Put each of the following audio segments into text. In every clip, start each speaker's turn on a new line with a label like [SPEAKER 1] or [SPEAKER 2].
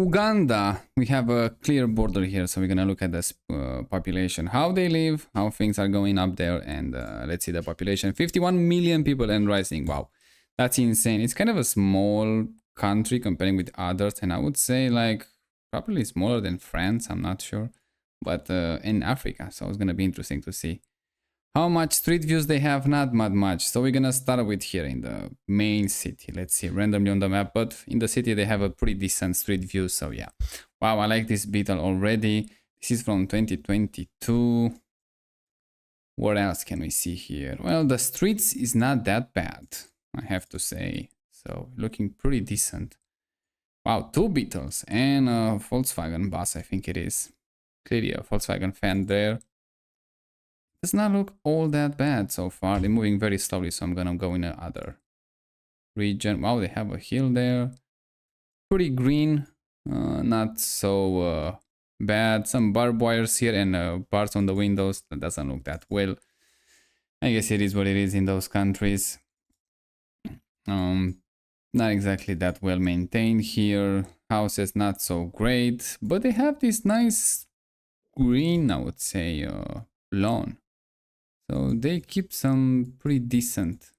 [SPEAKER 1] Uganda, we have a clear border here, so we're gonna look at this population, how they live, how things are going up there, and let's see the population. 51 million people and rising. Wow, that's insane. It's kind of a small country comparing with others, and I would say like probably smaller than France. I'm not sure, but in Africa, so it's gonna be interesting to see. How much street views they have? Not much. So we're gonna start with here in the main city. Let's see, randomly on the map, but in the city they have a pretty decent street view. So yeah, wow, I like this Beetle already. This is from 2022. What else can we see here? Well, the streets is not that bad, I have to say. So looking pretty decent. Wow, 2 Beetles and a Volkswagen bus, I think it is. Clearly a Volkswagen fan there. Does not look all that bad so far. They're moving very slowly, so I'm gonna go in another region. Wow, they have a hill there. Pretty green, not so bad. Some barbed wires here and bars on the windows. That doesn't look that well. I guess it is what it is in those countries. Not exactly that well maintained here. Houses not so great, but they have this nice green, I would say, lawn. So they keep some pretty decent.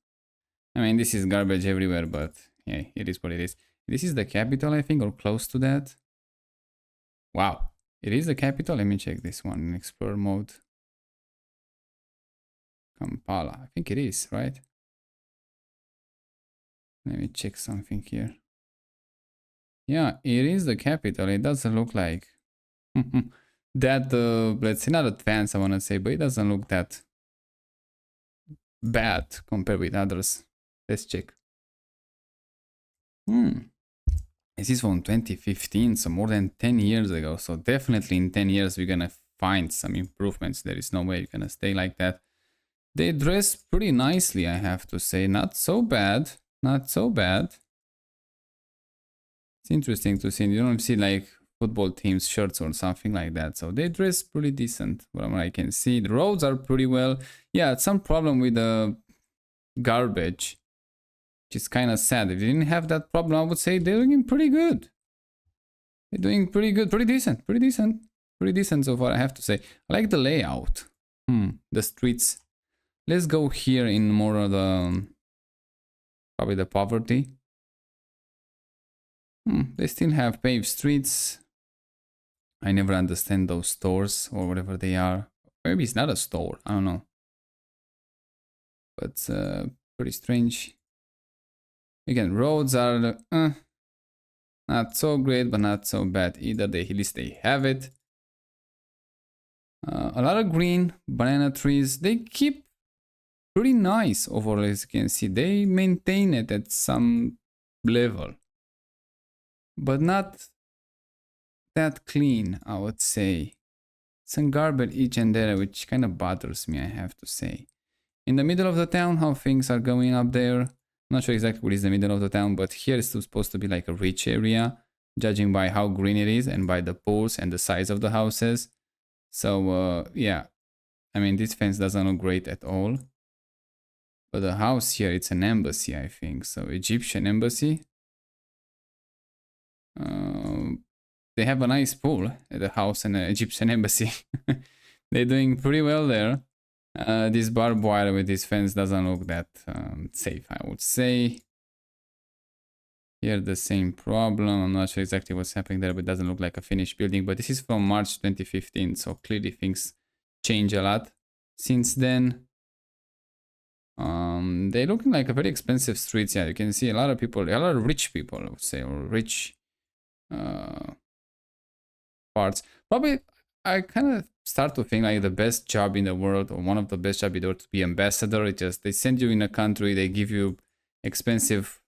[SPEAKER 1] I mean, this is garbage everywhere, but yeah, it is what it is. This is the capital, I think, or close to that. Wow, it is the capital. Let me check this one in Explorer mode. Kampala, I think it is, right? Let me check something here. Yeah, it is the capital. It doesn't look like that, let's say, not advanced, I want to say, but it doesn't look that bad compared with others. Let's check. This is from 2015, so more than 10 years ago. So definitely in 10 years we're gonna find some improvements. There is no way you're gonna stay like that. They dress pretty nicely, I have to say. Not so bad. Not so bad. It's interesting to see. You don't see like football teams shirts or something like that, so they dress pretty decent from what I can see. The roads are pretty well. Yeah, some problem with the garbage, which is kind of sad. If they didn't have that problem, I would say they're doing pretty good. They're doing pretty good, pretty decent so far, I have to say. I like the layout. The streets. Let's go here in more of the probably the poverty. They still have paved streets. I never understand those stores or whatever they are. Maybe it's not a store, I don't know. But pretty strange. Again, roads are not so great, but not so bad either. At least they have it. A lot of green, banana trees. They keep pretty nice overall, as you can see. They maintain it at some level, but not that clean, I would say. Some garbage each and there, which kind of bothers me, I have to say. In the middle of the town, how things are going up there. I'm not sure exactly what is the middle of the town, but here is supposed to be like a rich area, judging by how green it is and by the poles and the size of the houses. So yeah, I mean, this fence doesn't look great at all. But the house here, it's an embassy, I think. So Egyptian embassy. They have a nice pool at the house and an Egyptian embassy. They're doing pretty well there. This barbed wire with this fence doesn't look that safe, I would say. Here the same problem. I'm not sure exactly what's happening there, but it doesn't look like a finished building. But this is from March 2015, so clearly things change a lot since then. They're looking like a very expensive streets. Yeah, you can see a lot of people, a lot of rich people, I would say, or rich parts. Probably, I kind of start to think like the best job in the world, or one of the best jobs in the world, to be ambassador. It just, they send you in a country, they give you expensive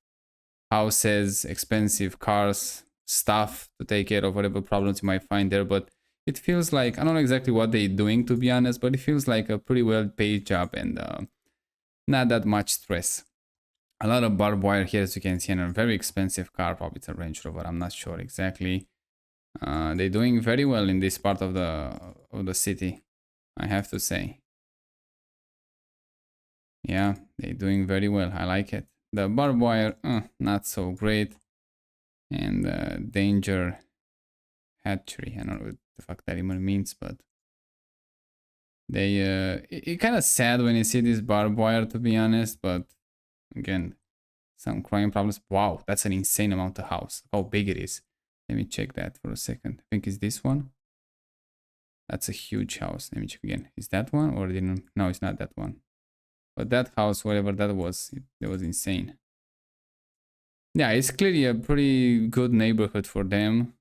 [SPEAKER 1] houses, expensive cars, stuff to take care of whatever problems you might find there. But it feels like, I don't know exactly what they're doing, to be honest, but it feels like a pretty well paid job and not that much stress. A lot of barbed wire here, as you can see, and a very expensive car. Probably it's a Range Rover, I'm not sure exactly. They're doing very well in this part of the city, I have to say. Yeah, they're doing very well. I like it. The barbed wire, not so great. And danger hatchery. I don't know what the fuck that even means, but they it kind of sad when you see this barbed wire, to be honest. But again, some crime problems. Wow, that's an insane amount of house. How big it is. Let me check that for a second. I think it's this one. That's a huge house. Let me check again. Is that one or didn't? No, it's not that one. But that house, whatever that was, it was insane. Yeah, it's clearly a pretty good neighborhood for them.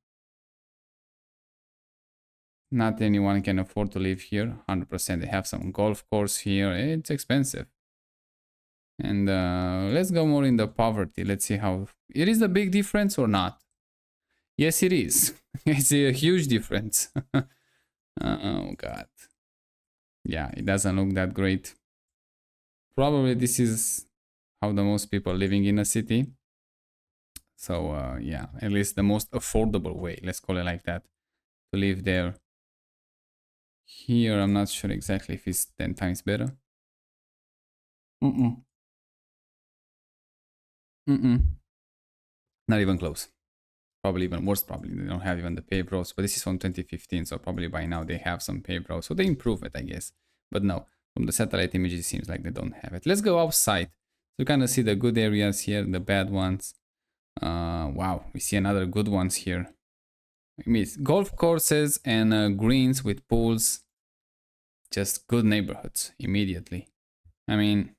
[SPEAKER 1] Not anyone can afford to live here. 100%. They have some golf course here. It's expensive. And let's go more in the poverty. Let's see how it is a big difference or not. Yes, it is. It's a huge difference. Oh god. Yeah, it doesn't look that great. Probably this is how the most people living in a city. So yeah, at least the most affordable way, let's call it like that, to live there. Here, I'm not sure exactly if it's 10 times better. Mm-mm. Mm-mm. Not even close. Probably even worse, probably. They don't have even the paved roads. But this is from 2015, so probably by now they have some paved roads. So they improve it, I guess. But no, from the satellite images, it seems like they don't have it. Let's go outside. So you kind of see the good areas here, the bad ones. Wow, we see another good ones here. I mean, golf courses and greens with pools. Just good neighborhoods immediately. I mean,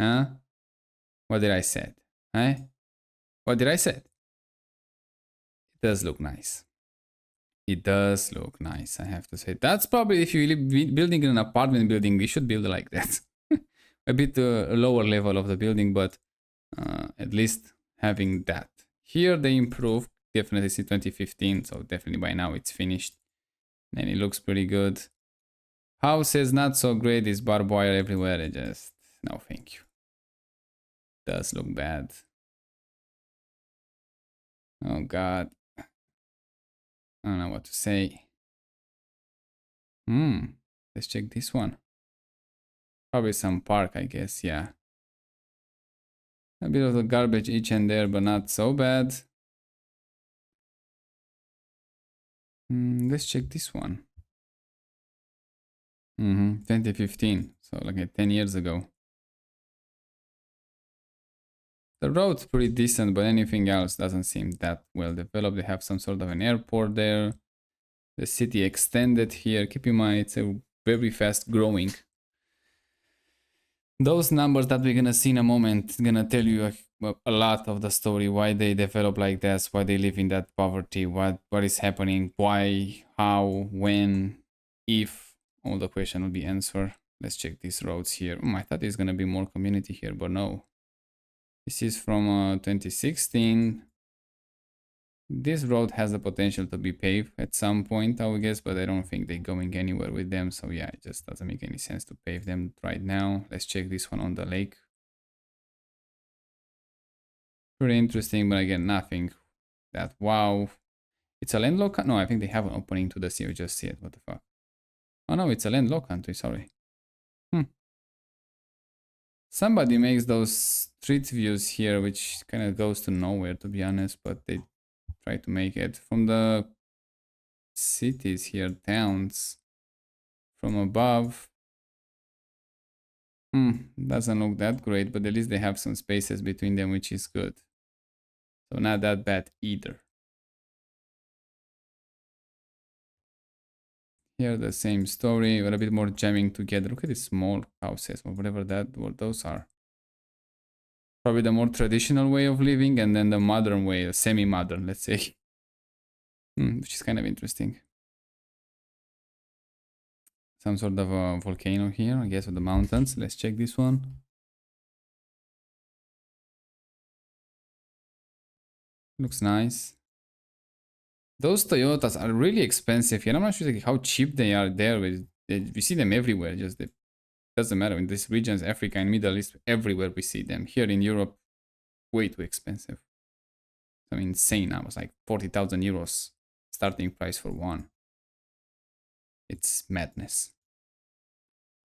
[SPEAKER 1] huh? What did I say? Eh? What did I say? It does look nice. It does look nice, I have to say. That's probably if you live building in an apartment building, we should build like that. A bit lower level of the building, but at least having that. Here they improved. Definitely see 2015, so definitely by now it's finished. And it looks pretty good. Houses not so great. This barbed wire everywhere. I just no, thank you. Does look bad. Oh god. I don't know what to say. Let's check this one. Probably some park, I guess, yeah. A bit of the garbage each and there, but not so bad. Let's check this one. 2015, so like 10 years ago. The road's pretty decent, but anything else doesn't seem that well developed. They have some sort of an airport there. The city extended here. Keep in mind, it's a very fast growing. Those numbers that we're gonna see in a moment gonna tell you a lot of the story, why they develop like this, why they live in that poverty, what is happening, why, how, when, if. All the question will be answered. Let's check these roads here. I thought there's gonna be more community here, but no. This is from 2016. This road has the potential to be paved at some point, I would guess, but I don't think they're going anywhere with them. So yeah, it just doesn't make any sense to pave them right now. Let's check this one on the lake. Pretty interesting, but again, nothing that wow. It's a landlocked country? No, I think they have an opening to the sea. We just see it. What the fuck? Oh no, it's a landlocked country, sorry. Somebody makes those street views here, which kind of goes to nowhere, to be honest, but they try to make it from the cities here, towns, from above. Doesn't look that great, but at least they have some spaces between them, which is good. So not that bad either. Here the same story, but a bit more jamming together. Look at these small houses or whatever what those are. Probably the more traditional way of living, and then the modern way, semi-modern, let's say. Which is kind of interesting. Some sort of a volcano here, I guess, with the mountains. Let's check this one. Looks nice. Those Toyotas are really expensive here. I'm not sure how cheap they are there. We see them everywhere. Just it doesn't matter. In these regions, Africa and Middle East, everywhere we see them. Here in Europe, way too expensive. I mean, insane. I was like 40,000 euros starting price for one. It's madness.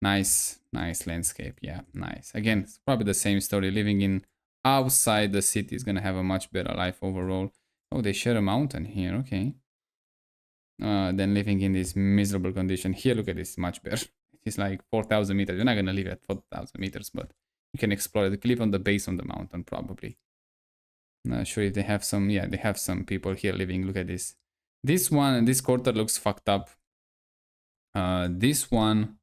[SPEAKER 1] Nice landscape. Yeah, nice. Again, it's probably the same story. Living in outside the city is gonna have a much better life overall. Oh, they share a mountain here. Okay. than living in this miserable condition. Here, look at this, much better. It's like 4,000 meters. You're not gonna live at 4,000 meters, but you can explore it. You can live on the base of the mountain, probably. Not sure if they have some. Yeah, they have some people here living. Look at this. This one, this quarter looks fucked up. This one,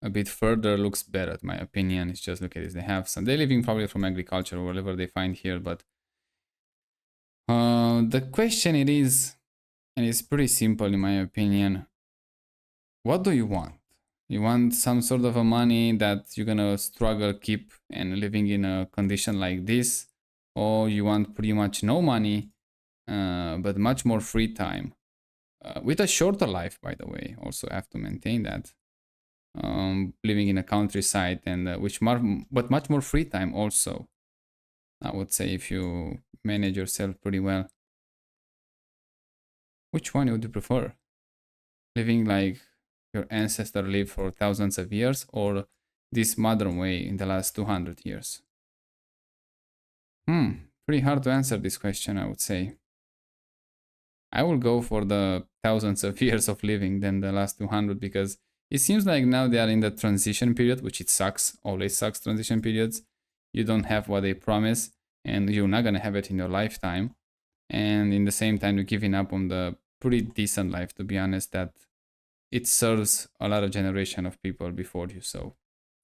[SPEAKER 1] a bit further, looks better, in my opinion. It's just, look at this. They have some. They're living probably from agriculture or whatever they find here, but the question it is, and it's pretty simple in my opinion. What do you want? You want some sort of a money that you're gonna struggle keep and living in a condition like this, or you want pretty much no money, but much more free time, with a shorter life, by the way. Also have to maintain that, living in a countryside and but much more free time also. I would say if you manage yourself pretty well. Which one would you prefer? Living like your ancestor lived for thousands of years, or this modern way in the last 200 years? Pretty hard to answer this question, I would say. I will go for the thousands of years of living than the last 200, because it seems like now they are in the transition period, which it sucks, always sucks, transition periods. You don't have what they promise, and you're not gonna have it in your lifetime. And in the same time, you're giving up on the pretty decent life, to be honest, that it serves a lot of generation of people before you. So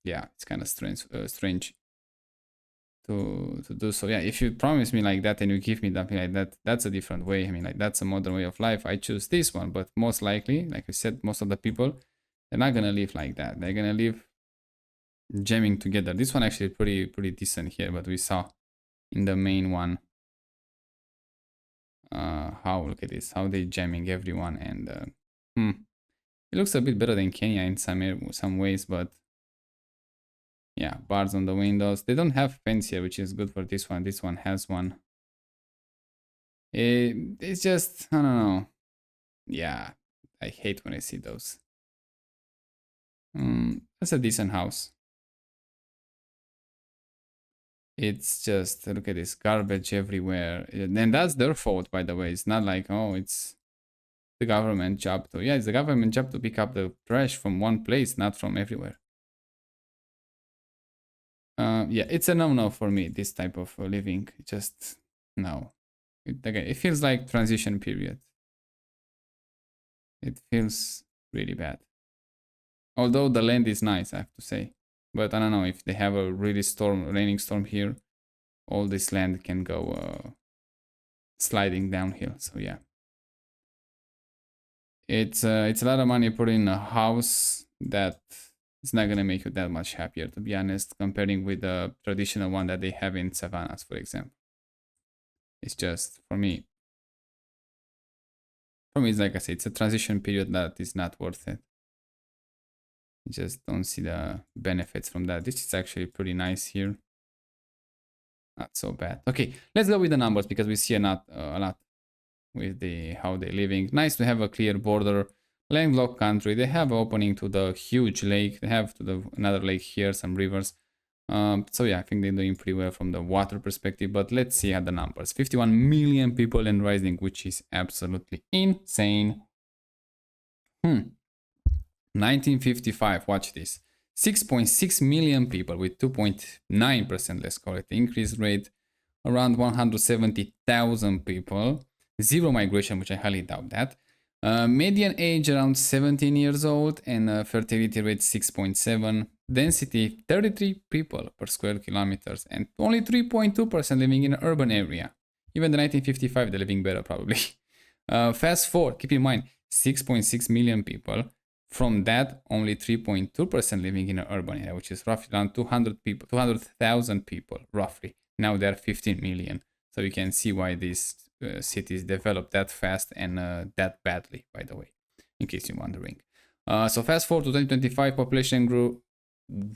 [SPEAKER 1] yeah, it's kind of strange to do so. Yeah, if you promise me like that and you give me something like that, that's a different way. I mean, like, that's a modern way of life. I choose this one, but most likely, like I said, most of the people, they're not gonna live like that. They're gonna live jamming together. This one actually pretty decent here, but we saw in the main one how, look at this, how they jamming everyone. And it looks a bit better than Kenya in some ways, but yeah, bars on the windows. They don't have fence here, which is good for this one. This one has one. It's just, I don't know. Yeah, I hate when I see those. That's a decent house. It's just, look at this, garbage everywhere. And that's their fault, by the way. It's not like, oh, it's the government job to, yeah, it's the government job to pick up the trash from one place, not from everywhere. Yeah, it's a no-no for me, this type of living. Just no. It feels like transition period. It feels really bad. Although the land is nice, I have to say. But I don't know, if they have a really raining storm here, all this land can go sliding downhill. So yeah. It's a lot of money put in a house that it's not gonna make you that much happier, to be honest, comparing with the traditional one that they have in savannas, for example. It's just, for me, it's like I said, it's a transition period that is not worth it. I just don't see the benefits from that. This is actually pretty nice here. Not so bad. Okay, let's go with the numbers, because we see a lot with the how they're living. Nice to have a clear border. Landlocked country. They have opening to the huge lake. They have another lake here, some rivers. So yeah, I think they're doing pretty well from the water perspective. But let's see at the numbers. 51 million people and rising, which is absolutely insane. 1955, watch this. 6.6 million people with 2.9%, let's call it, increase rate. Around 170,000 people. Zero migration, which I highly doubt that. Median age around 17 years old, and fertility rate 6.7. Density 33 people per square kilometers, and only 3.2% living in an urban area. Even the 1955, they're living better probably. Fast forward, keep in mind, 6.6 million people. From that, only 3.2% living in an urban area, which is roughly around 200,000 people, roughly. Now they're 15 million. So you can see why these cities developed that fast and that badly, by the way, in case you're wondering. So fast forward to 2025, population grew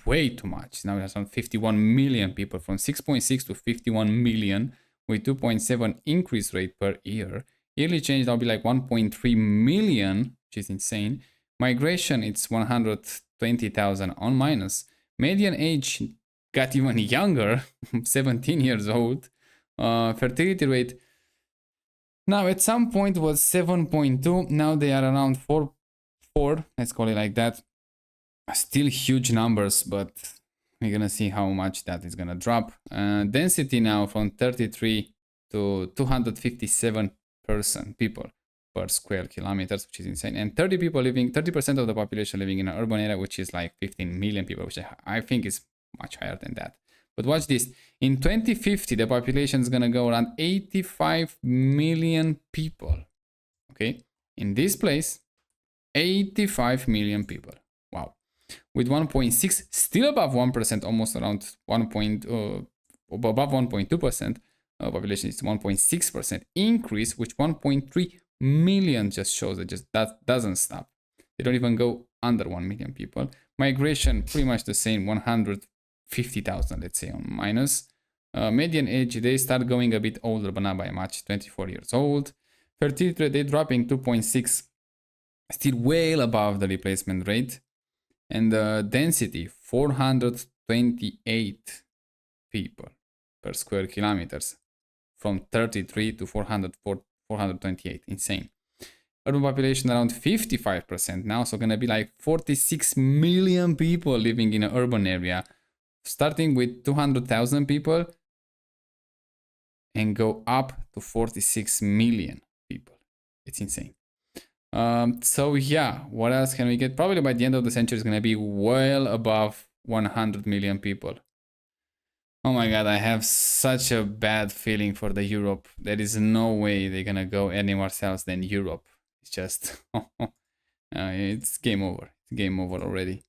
[SPEAKER 1] way too much. Now there's around 51 million people, from 6.6 to 51 million, with 2.7 increase rate per year. Yearly change, that'll be like 1.3 million, which is insane. Migration, it's 120,000 on minus. Median age got even younger, 17 years old. Fertility rate, Now at some point was 7.2. Now they are around 4. Let's call it like that. Still huge numbers, but we're gonna see how much that is gonna drop. Density now from 33 to 257 people per square kilometers, which is insane. And 30% of the population living in an urban area, which is like 15 million people, which I think is much higher than that. But watch this. In 2050, the population is gonna go around 85 million people. Okay, in this place, 85 million people. Wow. With 1.6, still above 1%, almost around 1. Above 1.2%. Population is 1.6% increase, which 1.3 million just shows that that doesn't stop. They don't even go under 1 million people. Migration pretty much the same, 150,000, let's say, on minus. Median age, they start going a bit older, but not by much, 24 years old. Fertility rate, they dropping 2.6, still well above the replacement rate. And the density, 428 people per square kilometers, from 33 to 428, insane. Urban population around 55% now, so gonna be like 46 million people living in an urban area, starting with 200,000 people and go up to 46 million people. It's insane. So yeah, what else can we get? Probably by the end of the century is gonna be well above 100 million people. Oh my god, I have such a bad feeling for the Europe. There is no way they're gonna go anywhere else than Europe. It's just, it's game over. It's game over already.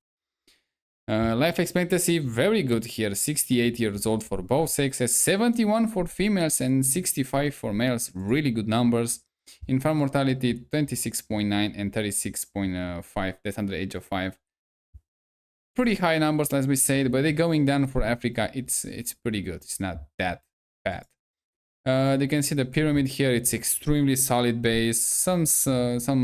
[SPEAKER 1] Life expectancy, very good here. 68 years old for both sexes, 71 for females and 65 for males. Really good numbers. Infant mortality, 26.9 and 36.5. That's under the age of 5. Pretty high numbers, as we said, but they're going down for Africa. It's pretty good. It's not that bad. You can see the pyramid here. It's extremely solid base. Some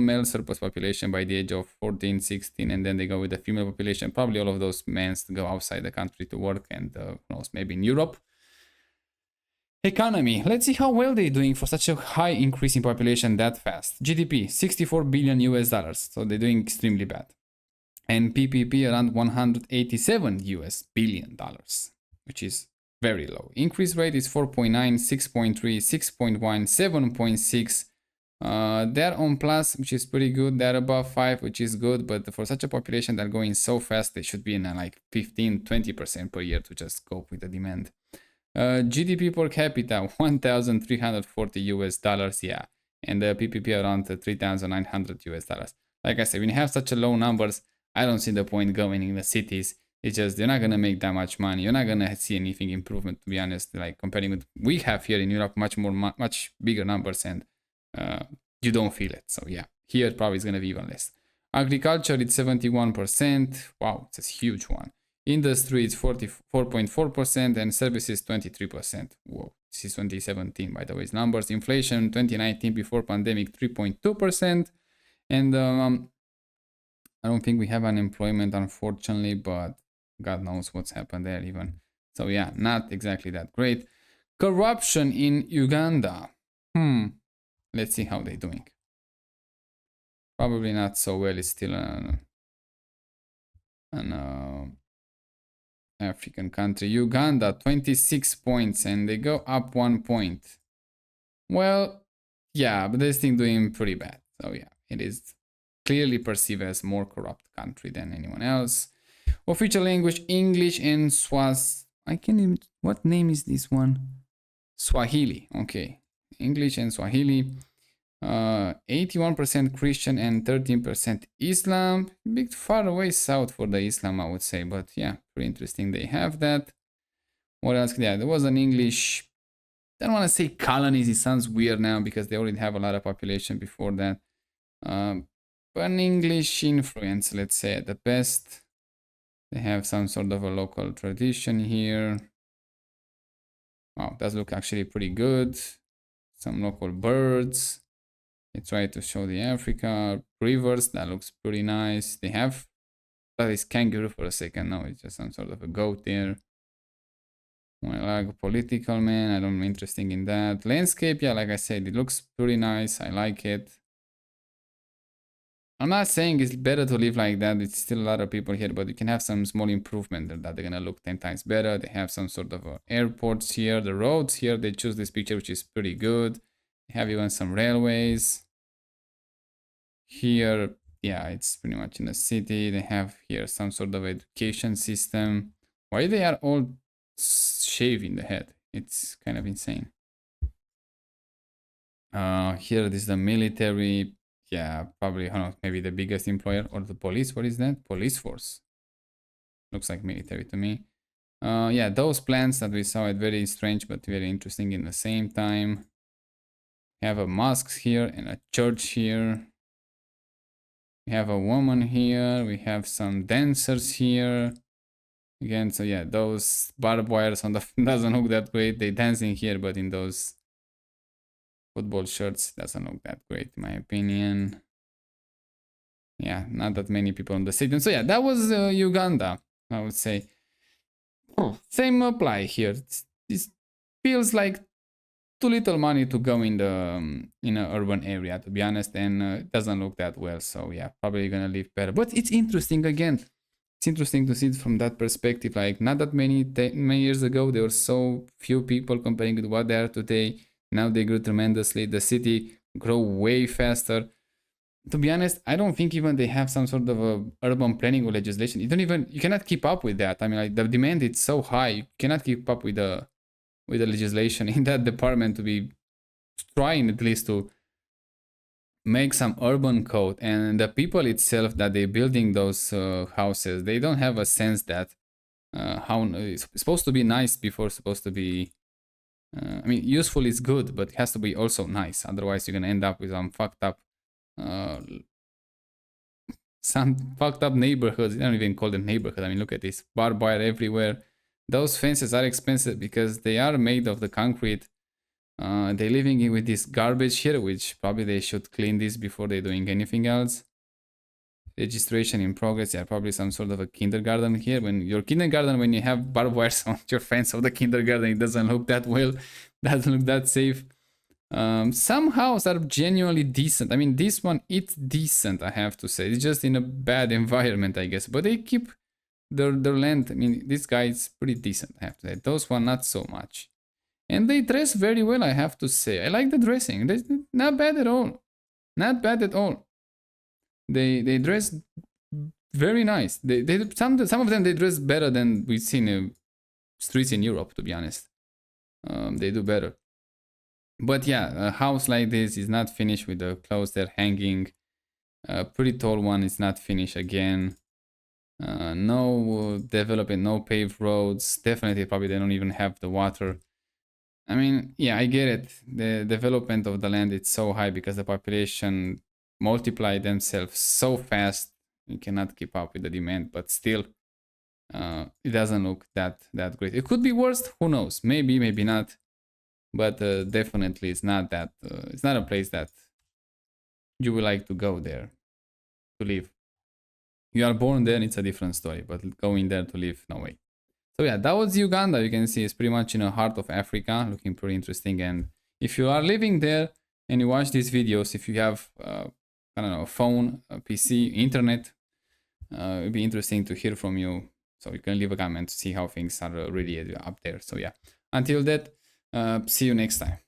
[SPEAKER 1] male surplus population by the age of 14, 16, and then they go with the female population. Probably all of those men go outside the country to work, and who knows, maybe in Europe. Economy. Let's see how well they're doing for such a high increase in population that fast. GDP, 64 billion US dollars. So they're doing extremely bad. And PPP around 187 US billion dollars, which is very low. Increase rate is 4.9, 6.3, 6.1, 7.6. They're on plus, which is pretty good. They're above 5, which is good. But for such a population that are going so fast, they should be in like 15, 20% per year to just cope with the demand. GDP per capita, 1,340 US dollars, yeah. And the PPP around 3,900 US dollars. Like I said, when you have such a low numbers, I don't see the point going in the cities. It's just, you're not going to make that much money. You're not going to see anything improvement, to be honest. Like comparing with we have here in Europe, much bigger numbers, and you don't feel it. So yeah, here probably it's going to be even less. Agriculture, it's 71%. Wow, it's a huge one. Industry, it's 44.4%, and services, 23%. Whoa, this is 2017, by the way, numbers. Inflation, 2019, before pandemic, 3.2%. And I don't think we have unemployment, unfortunately, but God knows what's happened there even. So yeah, not exactly that great. Corruption in Uganda. Let's see how they're doing. Probably not so well. It's still an African country. Uganda, 26 points, and they go up 1 point. Well, yeah, but they're still doing pretty bad. So yeah, it is clearly perceived as more corrupt country than anyone else. Official language, English and I can't even, what name is this one? Swahili, okay. English and Swahili. 81% Christian and 13% Islam. A bit far away south for the Islam, I would say, but yeah, pretty interesting. They have that. What else? Yeah, there was an English, I don't want to say colonies, it sounds weird now because they already have a lot of population before that. But an English influence, let's say, at the best. They have some sort of a local tradition here. Wow, does look actually pretty good. Some local birds. They try to show the Africa rivers. That looks pretty nice. They have that is kangaroo for a second. No, it's just some sort of a goat there. Well, like political man, I don't interesting in that. Landscape, yeah, like I said, it looks pretty nice. I like it. I'm not saying it's better to live like that. It's still a lot of people here, but you can have some small improvement that they're gonna look 10 times better. They have some sort of airports here. The roads here, they choose this picture, which is pretty good. They have even some railways. Here, yeah, it's pretty much in the city. They have here some sort of education system. Why they are all shaving the head? It's kind of insane. Here this is the military. Yeah, probably, I don't know, maybe the biggest employer or the police. What is that? Police force. Looks like military to me. Yeah, those plants that we saw, it very strange but very interesting in the same time. We have a mosque here and a church here. We have a woman here. We have some dancers here. Again, so yeah, those barbed wires on the doesn't look that great. They dancing here, but in those football shirts doesn't look that great in my opinion. Yeah, not that many people on the stadium. So yeah, that was Uganda, I would say. Same apply here. It feels like too little money to go in the in an urban area, to be honest, and it doesn't look that well. So yeah, probably gonna live better. But it's interesting again. It's interesting to see it from that perspective. Like not that many years ago, there were so few people comparing with what they are today. Now they grew tremendously. The city grow way faster. To be honest, I don't think even they have some sort of a urban planning or legislation. You cannot keep up with that. I mean, like the demand is so high, you cannot keep up with the legislation in that department to be trying at least to make some urban code. And the people itself that they're building those houses, they don't have a sense that how it's supposed to be nice before supposed to be. I mean, useful is good, but it has to be also nice. Otherwise, you're gonna end up with uh, some fucked up neighborhoods. I don't even call them neighborhood. I mean, look at this barbed wire everywhere. Those fences are expensive because they are made of the concrete. They're living with this garbage here, which probably they should clean this before they're doing anything else. Registration in progress. Yeah, probably some sort of a kindergarten here. When your kindergarten, when you have barbed wires on your fence of the kindergarten, it doesn't look that well. Doesn't look that safe. Some houses are genuinely decent. I mean, this one, it's decent, I have to say. It's just in a bad environment, I guess. But they keep their land. I mean, this guy is pretty decent, I have to say. Those one, not so much. And they dress very well, I have to say. I like the dressing. They're not bad at all. Not bad at all. They dress very nice. Some of them they dress better than we've seen in streets in Europe, to be honest. They do better. But yeah, a house like this is not finished with the clothes they're hanging. A pretty tall one is not finished again. No development, no paved roads. Definitely, probably they don't even have the water. I mean, yeah, I get it. The development of the land is so high because the population multiply themselves so fast. You cannot keep up with the demand, but still, it doesn't look that great. It could be worse. Who knows? Maybe, maybe not. But definitely, it's not that. It's not a place that you would like to go there to live. You are born there, it's a different story. But going there to live, no way. So yeah, that was Uganda. You can see it's pretty much in the heart of Africa, looking pretty interesting. And if you are living there and you watch these videos, if you have I don't know, a phone, a PC, internet, it'd be interesting to hear from you. So you can leave a comment to see how things are really up there. So yeah, until that, see you next time.